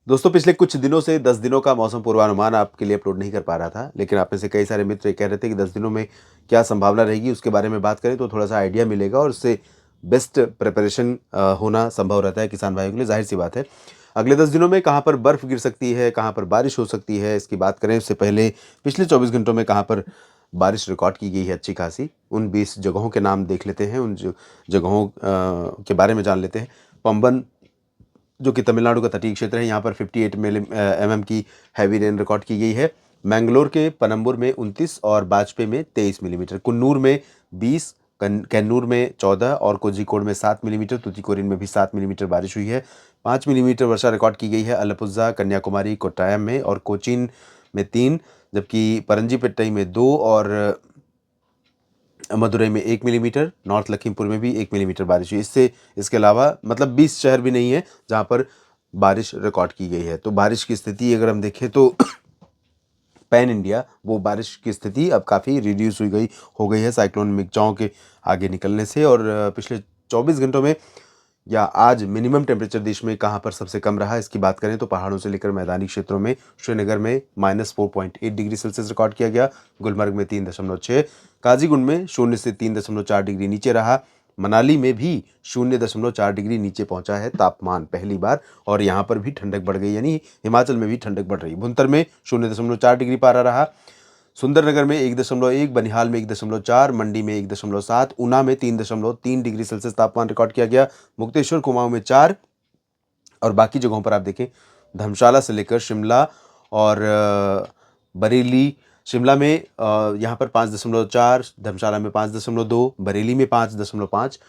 दोस्तों पिछले कुछ दिनों से 10 दिनों का मौसम पूर्वानुमान आपके लिए अपलोड नहीं कर पा रहा था, लेकिन आप में से कई सारे मित्र ये कह रहे थे कि 10 दिनों में क्या संभावना रहेगी उसके बारे में बात करें तो थोड़ा-सा आइडिया मिलेगा और उससे बेस्ट प्रिपरेशन होना संभव रहता है किसान भाइयों के लिए, ज़ाहिर-सी बात है। अगले 10 दिनों में कहाँ पर बर्फ़ गिर सकती है, कहाँ पर बारिश हो सकती है, इसकी बात करें उससे पहले पिछले 24 घंटों में कहाँ पर बारिश रिकॉर्ड की गई है अच्छी खासी, उन 20 जगहों के नाम देख लेते हैं, उन जगहों के बारे में जान लेते हैं। पंबन जो कि तमिलनाडु का तटीय क्षेत्र है, यहाँ पर 58 एमएम की हैवी रेन रिकॉर्ड की गई है। मैंगलोर के पनम्बुर में 29 और बाजपे में 23 मिलीमीटर, कुन्नूर में 20, कैन्नूर में 14 और कोझिकोड में 7 मिलीमीटर, तूतीकोरिन में भी 7 मिलीमीटर बारिश हुई है। 5 मिलीमीटर वर्षा रिकॉर्ड की गई है अलापुझा, कन्याकुमारी, कोट्टायम में और कोचीन में 3, जबकि परंजीपेट्टई में 2 और मदुरई में 1 मिलीमीटर, नॉर्थ लखीमपुर में भी 1 मिलीमीटर बारिश हुई। इसके अलावा मतलब 20 शहर भी नहीं है जहाँ पर बारिश रिकॉर्ड की गई है। तो बारिश की स्थिति अगर हम देखें तो पैन इंडिया वो बारिश की स्थिति अब काफ़ी रिड्यूस हो गई है साइक्लोन मिगजाओ के आगे निकलने से। और पिछले 24 घंटों में या आज मिनिमम टेम्परेचर देश में कहाँ पर सबसे कम रहा इसकी बात करें तो पहाड़ों से लेकर मैदानी क्षेत्रों में श्रीनगर में -4.8 डिग्री सेल्सियस रिकॉर्ड किया गया, गुलमर्ग में 3.6, काजीगुंड में 0 से 3.4 डिग्री नीचे रहा, मनाली में भी 0.4 डिग्री नीचे पहुंचा है तापमान पहली बार और यहाँ पर भी ठंडक बढ़ गई, यानी हिमाचल में भी ठंडक बढ़ रही। भुंतर में 0.4 डिग्री पारा रहा, सुंदरनगर में 1.1, बनिहाल में 1.4, मंडी में 1.7, ऊना में 3.3 डिग्री सेल्सियस तापमान रिकॉर्ड किया गया, मुक्तेश्वर कुमाऊं में 4 और बाकी जगहों पर आप देखें धर्मशाला से लेकर शिमला और बरेली। शिमला में यहाँ पर 5.4, धर्मशाला में 5.2, बरेली में 5.5,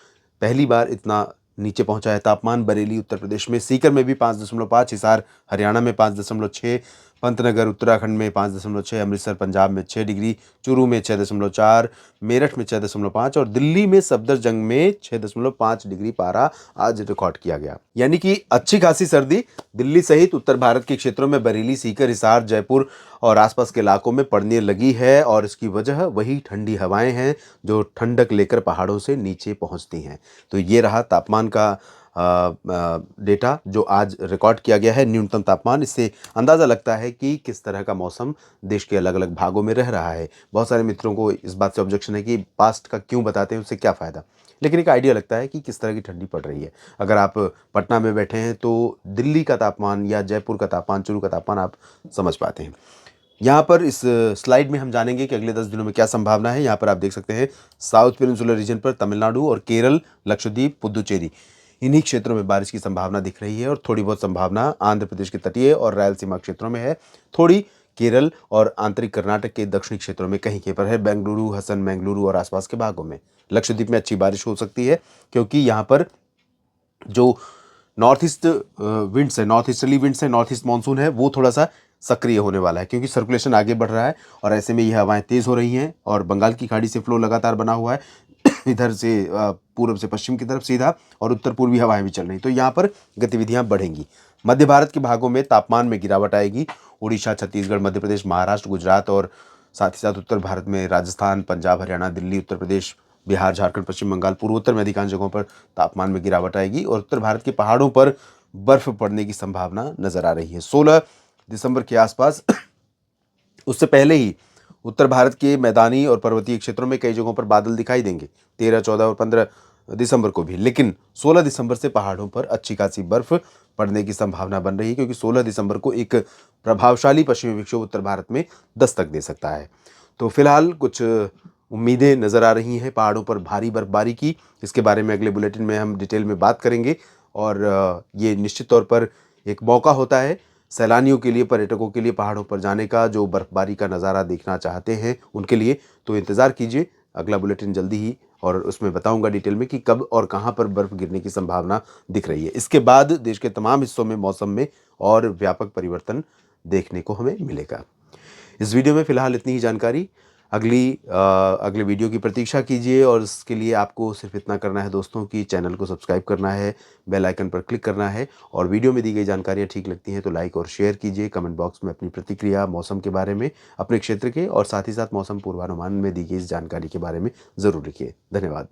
पहली बार इतना नीचे पहुंचा है तापमान। बरेली उत्तर प्रदेश में, सीकर में भी 5.5, हिसार हरियाणा में 5.6, पंतनगर उत्तराखंड में 5.6, अमृतसर पंजाब में 6 डिग्री, चूरू में 6.4, मेरठ में 6.5 और दिल्ली में सफदरजंग में 6.5 डिग्री पारा आज रिकॉर्ड किया गया। यानी कि अच्छी खासी सर्दी दिल्ली सहित उत्तर भारत के क्षेत्रों में बरेली, सीकर, हिसार, जयपुर और आसपास के इलाकों में पड़ने लगी है और इसकी वजह वही ठंडी हवाएं हैं जो ठंडक लेकर पहाड़ों से नीचे पहुंचती हैं। तो ये रहा तापमान का डेटा जो आज रिकॉर्ड किया गया है, न्यूनतम तापमान। इससे अंदाज़ा लगता है कि किस तरह का मौसम देश के अलग अलग भागों में रह रहा है। बहुत सारे मित्रों को इस बात से ऑब्जेक्शन है कि पास्ट का क्यों बताते हैं, उससे क्या फ़ायदा, लेकिन एक आइडिया लगता है कि किस तरह की ठंडी पड़ रही है। अगर आप पटना में बैठे हैं तो दिल्ली का तापमान या जयपुर का तापमान, चूरू का तापमान आप समझ पाते हैं। यहाँ पर इस स्लाइड में हम जानेंगे कि अगले 10 दिनों में क्या संभावना है। यहाँ पर आप देख सकते हैं साउथ पेनिनसुलर रीजन पर तमिलनाडु और केरल, लक्षद्वीप, पुदुचेरी, इन्हीं क्षेत्रों में बारिश की संभावना दिख रही है और थोड़ी बहुत संभावना आंध्र प्रदेश के तटीय और रायलसीमा क्षेत्रों में है, थोड़ी केरल और आंतरिक कर्नाटक के दक्षिणी क्षेत्रों में कहीं कहीं पर है, बेंगलुरु, हसन, मंगलुरु और आसपास के भागों में। लक्षद्वीप में अच्छी बारिश हो सकती है क्योंकि यहाँ पर जो नॉर्थ ईस्ट विंड्स है, नॉर्थ ईस्टर्ली विंड्स है, नॉर्थ ईस्ट मानसून है, वो थोड़ा सा सक्रिय होने वाला है क्योंकि सर्कुलेशन आगे बढ़ रहा है और ऐसे में ये हवाएं तेज़ हो रही हैं और बंगाल की खाड़ी से फ्लो लगातार बना हुआ है इधर से पूर्व से पश्चिम की तरफ सीधा और उत्तर पूर्वी हवाएं भी चल रही, तो यहाँ पर गतिविधियां बढ़ेंगी। मध्य भारत के भागों में तापमान में गिरावट आएगी। उड़ीसा, छत्तीसगढ़, मध्य प्रदेश, महाराष्ट्र, गुजरात और साथ ही साथ उत्तर भारत में राजस्थान, पंजाब, हरियाणा, दिल्ली, उत्तर प्रदेश, बिहार, झारखंड, पश्चिम बंगाल, पूर्वोत्तर में अधिकांश जगहों पर तापमान में गिरावट आएगी और उत्तर भारत के पहाड़ों पर बर्फ पड़ने की संभावना नजर आ रही है 16 दिसंबर के आसपास। उससे पहले ही उत्तर भारत के मैदानी और पर्वतीय क्षेत्रों में कई जगहों पर बादल दिखाई देंगे 13, 14 और 15 दिसंबर को भी, लेकिन 16 दिसंबर से पहाड़ों पर अच्छी खासी बर्फ पड़ने की संभावना बन रही है क्योंकि 16 दिसंबर को एक प्रभावशाली पश्चिमी विक्षोभ उत्तर भारत में दस्तक दे सकता है। तो फिलहाल कुछ उम्मीदें नज़र आ रही हैं पहाड़ों पर भारी बर्फबारी की। इसके बारे में अगले बुलेटिन में हम डिटेल में बात करेंगे और ये निश्चित तौर पर एक मौका होता है सैलानियों के लिए, पर्यटकों के लिए पहाड़ों पर जाने का, जो बर्फबारी का नज़ारा देखना चाहते हैं उनके लिए। तो इंतज़ार कीजिए, अगला बुलेटिन जल्दी ही और उसमें बताऊंगा डिटेल में कि कब और कहां पर बर्फ़ गिरने की संभावना दिख रही है। इसके बाद देश के तमाम हिस्सों में मौसम में और व्यापक परिवर्तन देखने को हमें मिलेगा। इस वीडियो में फ़िलहाल इतनी ही जानकारी। अगले वीडियो की प्रतीक्षा कीजिए और इसके लिए आपको सिर्फ इतना करना है दोस्तों कि चैनल को सब्सक्राइब करना है, बेल आइकन पर क्लिक करना है और वीडियो में दी गई जानकारियाँ ठीक लगती हैं तो लाइक और शेयर कीजिए। कमेंट बॉक्स में अपनी प्रतिक्रिया मौसम के बारे में, अपने क्षेत्र के और साथ ही साथ मौसम पूर्वानुमान में दी गई इस जानकारी के बारे में ज़रूर लिखिए। धन्यवाद।